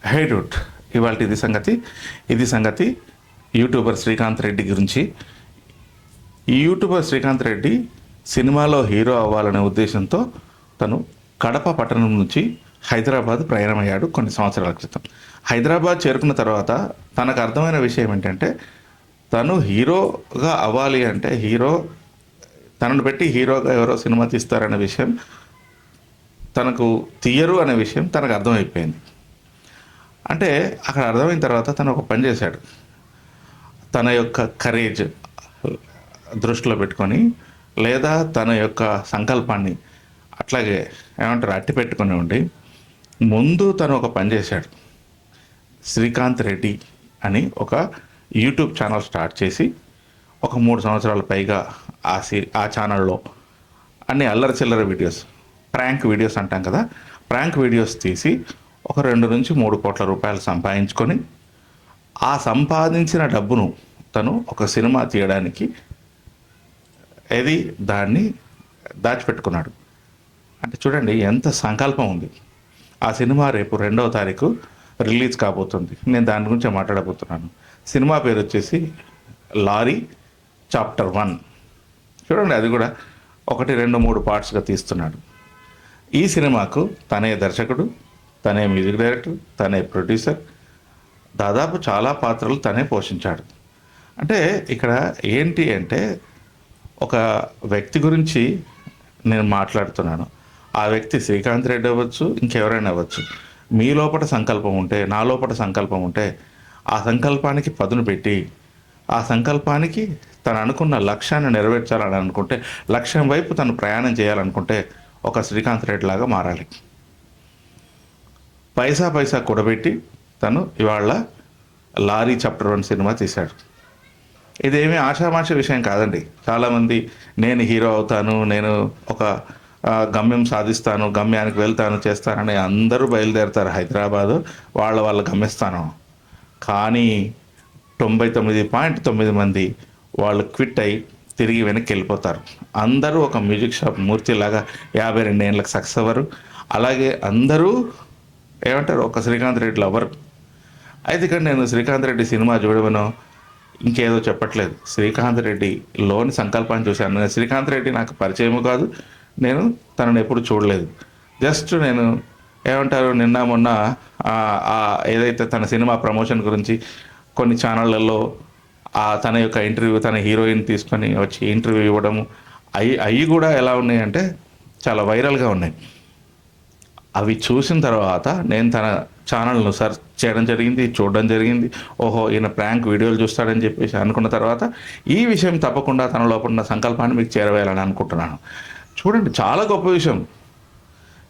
హే డూట్, ఇవాళ ఇది సంగతి యూట్యూబర్ శ్రీకాంత్ రెడ్డి గురించి. ఈ యూట్యూబర్ శ్రీకాంత్ రెడ్డి సినిమాలో హీరో అవ్వాలనే ఉద్దేశంతో తను కడప పట్టణం నుంచి హైదరాబాద్ ప్రయాణమయ్యాడు కొన్ని సంవత్సరాల క్రితం. హైదరాబాద్ చేరుకున్న తర్వాత తనకు అర్థమైన విషయం ఏంటంటే, తను హీరోగా అవ్వాలి అంటే తనను పెట్టి హీరోగా ఎవరో సినిమా తీస్తారనే విషయం తనకు తీయరు అనే విషయం తనకు అర్థమైపోయింది. అంటే అక్కడ అర్థమైన తర్వాత తను ఒక పని చేశాడు. తన యొక్క కరేజ్ దృష్టిలో పెట్టుకొని, లేదా తన యొక్క సంకల్పాన్ని అట్లాగే అట్టి పెట్టుకొని ఉండి, ముందు తను ఒక పని చేశాడు. శ్రీకాంత్ రెడ్డి అని ఒక యూట్యూబ్ ఛానల్ స్టార్ట్ చేసి ఒక 3 సంవత్సరాల పైగా ఆ ఛానల్లో అన్ని అల్లరి చిల్లర వీడియోస్, ప్రాంక్ వీడియోస్ అంటాం కదా, ప్రాంక్ వీడియోస్ తీసి ఒక 2 నుంచి 3 కోట్ల రూపాయలు సంపాదించుకొని, ఆ సంపాదించిన డబ్బును తను ఒక సినిమా తీయడానికి దాన్ని దాచిపెట్టుకున్నాడు. అంటే చూడండి ఎంత సంకల్పం ఉంది. ఆ సినిమా రేపు 2వ తారీఖు రిలీజ్ కాబోతుంది. నేను దాని గురించి మాట్లాడబోతున్నాను. సినిమా పేరు వచ్చేసి లారీ చాప్టర్ 1. చూడండి, అది కూడా 1, 2, 3 పార్ట్స్గా తీస్తున్నాడు. ఈ సినిమాకు తనే దర్శకుడు, తనే మ్యూజిక్ డైరెక్టర్, తనే ప్రొడ్యూసర్, దాదాపు చాలా పాత్రలు తనే పోషించాడు. అంటే ఇక్కడ ఏంటి అంటే, ఒక వ్యక్తి గురించి నేను మాట్లాడుతున్నాను. ఆ వ్యక్తి శ్రీకాంత్ రెడ్డి అవ్వచ్చు, ఇంకెవరైనా అవ్వచ్చు. మీ లోపల సంకల్పం ఉంటే, నా లోపల సంకల్పం ఉంటే, ఆ సంకల్పానికి పదును పెట్టి, ఆ సంకల్పానికి తను అనుకున్న లక్ష్యాన్ని నెరవేర్చాలని అనుకుంటే, లక్ష్యం వైపు తను ప్రయాణం చేయాలనుకుంటే ఒక శ్రీకాంత్ రెడ్డి లాగా మారాలి. పైసా కూడబెట్టి తను ఇవాళ లారీ చాప్టర్ 1 సినిమా తీశాడు. ఇదేమీ ఆషామాషి విషయం కాదండి. చాలామంది నేను హీరో అవుతాను, నేను ఒక గమ్యం సాధిస్తాను, గమ్యానికి వెళ్తాను, చేస్తానని అందరూ బయలుదేరుతారు హైదరాబాదు వాళ్ళ గమ్యస్థానం. కానీ 99.9 మంది వాళ్ళు క్విట్ అయి తిరిగి వెనక్కి వెళ్ళిపోతారు. అందరూ ఒక మ్యూజిక్ షాప్ మూర్తిలాగా 52 ఏళ్ళకి సక్సెస్ అవ్వరు. అలాగే అందరూ ఒక శ్రీకాంత్ రెడ్డిలో అవ్వరు. అయితే ఇక్కడ నేను శ్రీకాంత్ రెడ్డి సినిమా చూడమనో ఇంకేదో చెప్పట్లేదు. శ్రీకాంత్ రెడ్డిలోని సంకల్పాన్ని చూశాను. నేను శ్రీకాంత్ రెడ్డి నాకు పరిచయము కాదు, నేను తనను ఎప్పుడు చూడలేదు. జస్ట్ నేను నిన్న మొన్న ఏదైతే తన సినిమా ప్రమోషన్ గురించి కొన్ని ఛానళ్ళల్లో తన యొక్క ఇంటర్వ్యూ, తన హీరోయిన్ తీసుకొని వచ్చి ఇంటర్వ్యూ ఇవ్వడము, అవి కూడా ఎలా ఉన్నాయంటే చాలా వైరల్గా ఉన్నాయి. అవి చూసిన తర్వాత నేను తన ఛానల్ను సెర్చ్ చేయడం జరిగింది, చూడడం జరిగింది. ఓహో, ఈయన ప్రాంక్ వీడియోలు చూస్తాడని చెప్పేసి అనుకున్న తర్వాత ఈ విషయం తప్పకుండా తన లోపల ఉన్న సంకల్పాన్ని మీకు చేరవేయాలని అనుకుంటున్నాను. చూడండి, చాలా గొప్ప విషయం.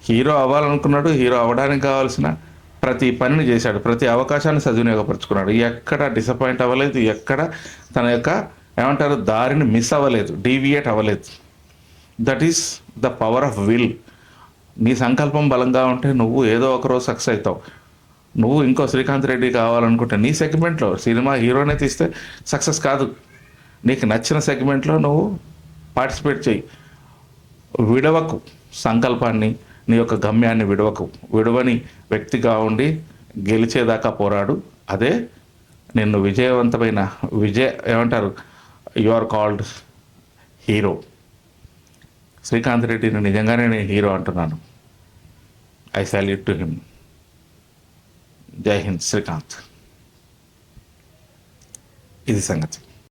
హీరో అవ్వాలనుకున్నాడు, హీరో అవ్వడానికి కావాల్సిన ప్రతి పనిని చేశాడు, ప్రతి అవకాశాన్ని సద్వినియోగపరుచుకున్నాడు. ఎక్కడ డిసప్పాయింట్ అవ్వలేదు, ఎక్కడ తన యొక్క దారిని మిస్ అవ్వలేదు, డీవియేట్ అవ్వలేదు. That is the power of will. నీ సంకల్పం బలంగా ఉంటే నువ్వు ఏదో ఒకరోజు సక్సెస్ అవుతావు. నువ్వు ఇంకో శ్రీకాంత్ రెడ్డి కావాలనుకుంటే నీ సెగ్మెంట్లో సినిమా హీరోనే తీస్తే సక్సెస్ కాదు. నీకు నచ్చిన సెగ్మెంట్లో నువ్వు పార్టిసిపేట్ చేయి. విడవకు సంకల్పాన్ని, నీ యొక్క గమ్యాన్ని విడవని వ్యక్తిగా ఉండి గెలిచేదాకా పోరాడు. అదే నిన్ను విజయవంతమైన you are called hero. Srikanth రెడ్డిని నిజంగానే నేను హీరో అంటున్నాను. I salute to him. Jai Hind Srikanth. ఇది సంగతి.